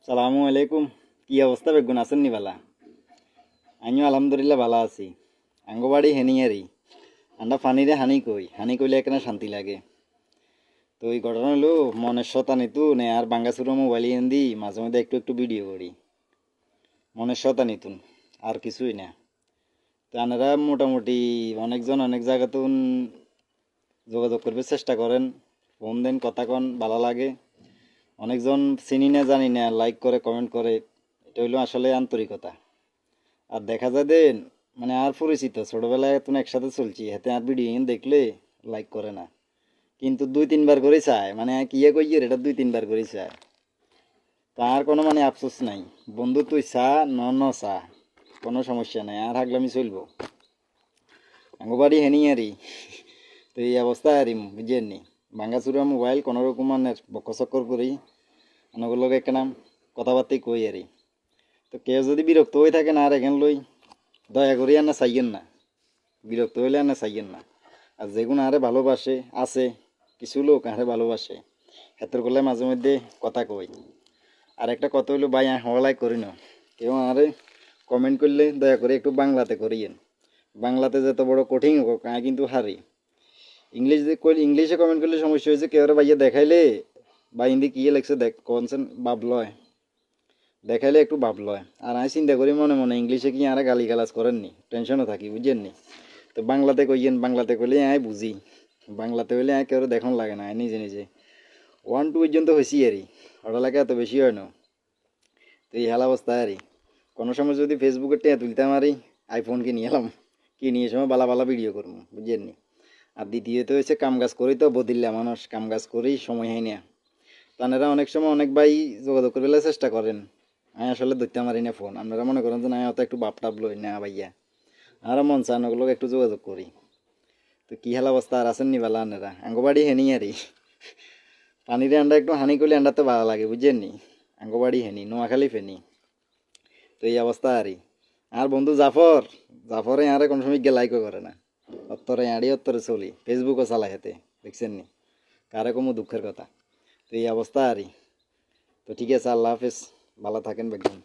সালামু আলাইকুম। কি অবস্থা বেগুন, আছেন নি বালা? আমিও আলহামদুলিল্লাহ ভালো আছি। আঙ্গবাড়ি হেনিয়ারি আন্ডা ফানিরে হানি কই, হানি কইলে এখানে শান্তি লাগে। তো এই ঘটনা হলো মনের শতানি তো নে আর বাঙ্গাসুরো মোবাইল দি মাঝে মধ্যে একটু একটু ভিডিও করি। মনের শতানি তুন, আর কিছুই না। তো আনারা মোটামুটি অনেকজন অনেক জায়গাতে যোগাযোগ করবে চেষ্টা করেন, ফোন দেন, কথা কন, ভালো লাগে। অনেকজন চিনি না জানি না লাইক করে কমেন্ট করে, এটা হইলো আসলে আন্তরিকতা। আর দেখা যায় দেন মানে আর পরিচিত ছোটবেলায় তুমি একসাথে চলছি, হাতে আর ভিডিও দেখলে লাইক করে না, কিন্তু 2-3 বার করে চায়, মানে কি কই এটা 2-3 বার করে চায়। তার কোনো মানে আফসোস নাই, বন্ধু তুই চা ন চা, কোনো সমস্যা নাই, আর হাগলামি চলবো। আঙ্গবাড়ি হেনি আরি। তো এই অবস্থা আরি বুঝেন নি, ভাঙ্গাচুরা মোবাইল কোনো রকম মানে বকচক্কর করি অনেকগুলোকে একটা কথাবার্তাই কই আরি। তো কেউ যদি বিরক্ত হয়ে থাকে না আর এখান লই, দয়া করি আর না চাইয়েন না, বিরক্ত হইলে আর না চাইয়েন না। আর যেগুলো আরে ভালোবাসে আছে, কিছু লোক আরে ভালোবাসে, হেতর করলে মাঝে মধ্যে কথা কই। আর একটা কথা হইলো ভাই হওয়ালাই করি না, কেউ আরে কমেন্ট করলে দয়া করে একটু বাংলাতে করিয়েন। বাংলাতে যত বড় কঠিন হোক কিন্তু হারি। ইংলিশে কমেন্ট করলে সমস্যা হয়েছে, কেউ ভাইয়া দেখাইলে বা হিন্দি কি লেগছে দেখ কনসেন ভাব লয়, দেখাইলে একটু ভাব লয়। আর আমি চিন্তা করি মনে মনে ইংলিশে কি আরে গালি গালাজ করেননি, টেনশনও থাকি বুঝেননি। তো বাংলাতে কইয়েন, বাংলাতে কইলে আয় বুঝি, বাংলাতে হইলে আয় কেউ দেখুন লাগে না, নিজে নিজে 1-2 পর্যন্ত হয়েছি আরই, ওটা লাগে এত বেশি হয় না। তো এই হাল অবস্থা আরই। কোনো সময় যদি ফেসবুকে টেয়া তুলতে পারি, আইফোন কিনে এলাম, কিনে এ সময় বালা বালা ভিডিও করবো বুঝেননি। আর দ্বিতীয়ত হচ্ছে কাম কাজ করি, তো বদিল্লা মানুষ কাম কাজ করেই সময় হয় না। তারা অনেক সময় অনেক ভাই যোগাযোগ করবার চেষ্টা করেন, আমি আসলে ধরতে পারি না ফোন। আপনারা মনে করেন যে না হয়তো একটু বাপ টাপ লই না ভাইয়া, আর মন চান ওগুলো একটু যোগাযোগ করি। তো কি হাল অবস্থা, আর আছেন নি বালা আনারা? আঙ্গবাড়ি হেনি আরই। পানিরে আন্ডা একটু হানি করলে আন্ডাতে ভালো লাগে বুঝছেন নি। আঙ্গবাড়ি হেনি, নোয়াখালী ফেনি। তো এই অবস্থা আরই। আর বন্ধু জাফর, জাফরে আরে কোনো সময় গিয়ে লাইকও করে না, অত্তরে আড়ি অত্তরে চলি, ফেসবুকও চালাই হাতে, দেখছেন নি। কারে কমু দুঃখের কথা। তো এই অবস্থা আরই। তো ঠিক আছে, আল্লাহ হাফেজ, ভালো থাকেন বেগম।